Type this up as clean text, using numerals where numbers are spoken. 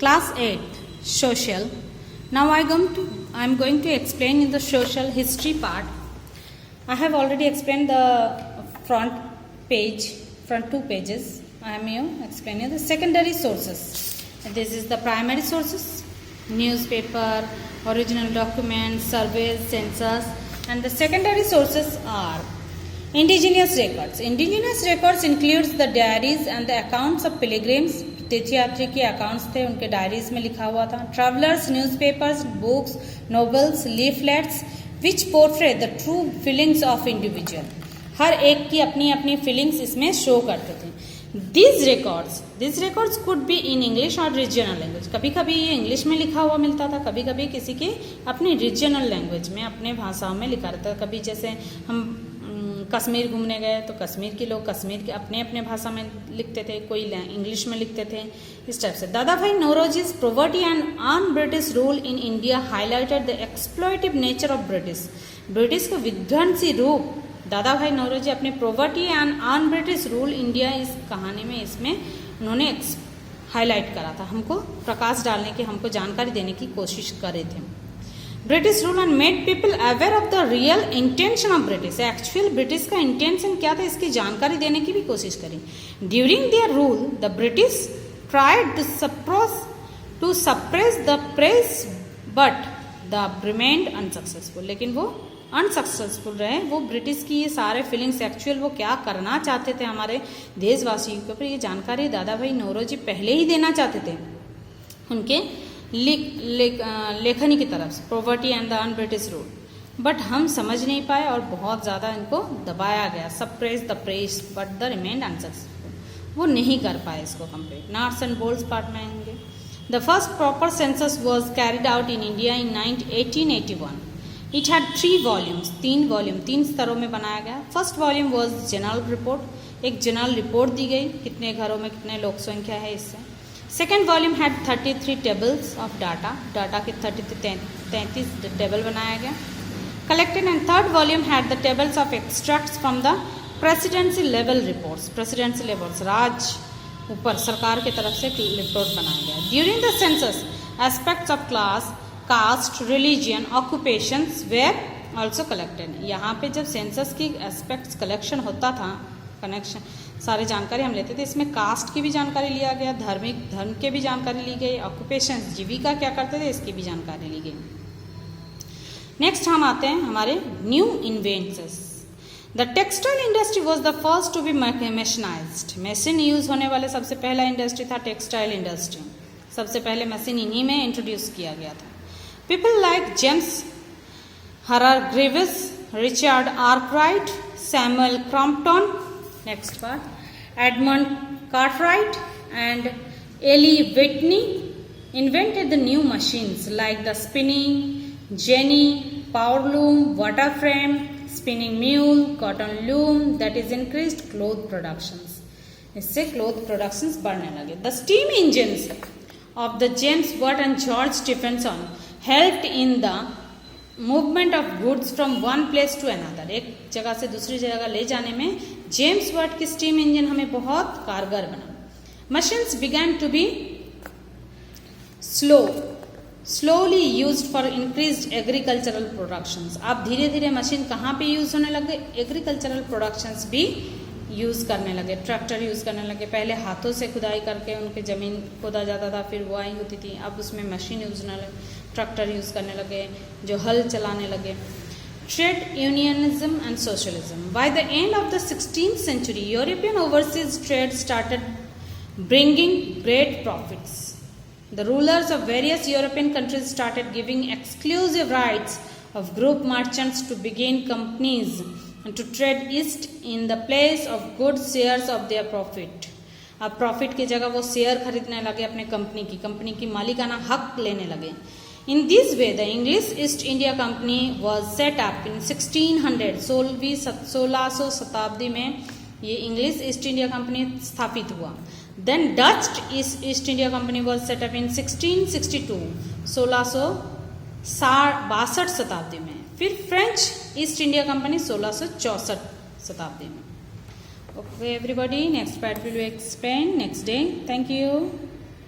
Class 8 Social. Now I am going to explain in the social history part. I have already explained the front two pages. I am explaining the secondary sources. This is the primary sources: newspaper, original documents, surveys, census, and the secondary sources are indigenous records. Indigenous records includes the diaries and the accounts of pilgrims. तीर्थयात्री के accounts थे, उनके diaries में लिखा हुआ था. Travellers, newspapers, books, novels, leaflets which portray the true feelings of individual. हर एक की अपनी अपनी फीलिंग्स इसमें शो करते थे. This records could be in English और रीजनल लैंग्वेज. कभी कभी ये इंग्लिश में लिखा हुआ मिलता था, कभी कभी किसी के अपनी रीजनल लैंग्वेज में, अपने भाषाओं में लिखा रहता था. कभी जैसे हम कश्मीर घूमने गए तो कश्मीर के लोग कश्मीर के अपने अपने भाषा में लिखते थे, कोई इंग्लिश में लिखते थे, इस टाइप से. Dadabhai Naoroji's poverty and un-British rule in India highlighted the exploitative nature of British. British का विध्वंसी रूप दादाभाई नौरोजी अपने पॉवर्टी एंड अन-ब्रिटिश रूल इंडिया इस कहानी में इसमें उन्होंने हाईलाइट करा था. हमको प्रकाश डालने की, हमको जानकारी देने की कोशिश करे थे. British rule and made people aware of the real intention of British. Actual British का इंटेंशन क्या था इसकी जानकारी देने की भी कोशिश करी. During their rule the British tried to suppress the press but they remained unsuccessful. लेकिन वो अनसक्सेसफुल रहे. वो ब्रिटिश की ये सारे फीलिंग्स एक्चुअल वो क्या करना चाहते थे हमारे देशवासियों के ऊपर, ये जानकारी दादाभाई नौरोजी पहले ही देना चाहते थे उनके लेखनी की तरफ से, poverty and the un British rule. But हम समझ नहीं पाए और बहुत ज़्यादा इनको दबाया गया. Suppress the press but they remained unsuccessful. वो नहीं कर पाए इसको complete. Nuts and bolts part में आएंगे. The first proper census was carried out in India in 1881. It had 3 volumes. 3 स्तरों में बनाया गया. First volume was general report. एक जनरल रिपोर्ट दी गई, कितने घरों में कितने लोक संख्या है इससे. Second volume had 33 tables of data के 33 टेबल बनाया गया, collected. And third volume had the tables of extracts from the presidency level reports. Presidency levels, Raj ऊपर सरकार की तरफ से रिपोर्ट बनाया गया. During the census aspects of class, caste, religion, occupations were also collected. यहाँ पे जब सेंसस की एस्पेक्ट्स कलेक्शन होता था, कनेक्शन सारी जानकारी हम लेते थे, इसमें कास्ट की भी जानकारी लिया गया, धर्म के भी जानकारी ली गई, ऑक्यूपेशन जीविका क्या करते थे इसकी भी जानकारी ली गई. नेक्स्ट हम आते हैं हमारे new inventions. The textile industry was the first to be mechanised. Machine use होने वाले सबसे पहला इंडस्ट्री था टेक्सटाइल इंडस्ट्री. सबसे पहले मशीन इन्हीं में इंट्रोड्यूस किया गया था. People like James Hargreaves, Richard Arkwright, Samuel Crompton, next part, Edmund Cartwright and Eli Whitney invented the new machines like the spinning jenny, power loom, water frame, spinning mule, cotton loom, that is increased cloth productions. इससे cloth productions बढ़ने लगे. The steam engines of the James Watt and George Stephenson helped in the movement of goods from one place to another. एक जगह से दूसरी जगह ले जाने में जेम्स वाट की स्टीम इंजन हमें बहुत कारगर बना. Machines began to be slowly used for increased agricultural productions. अब धीरे धीरे मशीन कहाँ पे यूज होने लगे, एग्रीकल्चरल प्रोडक्शंस भी यूज करने लगे. ट्रैक्टर यूज करने लगे. पहले हाथों से खुदाई करके उनके जमीन खोदा जाता था, फिर बुआई होती थी. अब उसमें मशीन यूज होने लगे, ट्रैक्टर यूज करने लगे, जो हल चलाने लगे. Trade unionism and socialism. By the end of the 16th century, European overseas trade started bringing great profits. The rulers of various European countries started giving exclusive rights of group merchants to begin companies and to trade east in the place of good shares of their profit. अब profit की जगह वो share खरीदने लगे अपने company की मालिकाना हक लेने लगे. In this way, the English East India Company was set up in 1600. 1600 शताब्दी में ये इंग्लिश ईस्ट इंडिया कंपनी स्थापित हुआ. Then Dutch East India Company was set up in 1662. 1662 शताब्दी में. फिर फ्रेंच ईस्ट इंडिया कंपनी 1664 शताब्दी में. Okay, everybody. Next part will be explained next day. Thank you.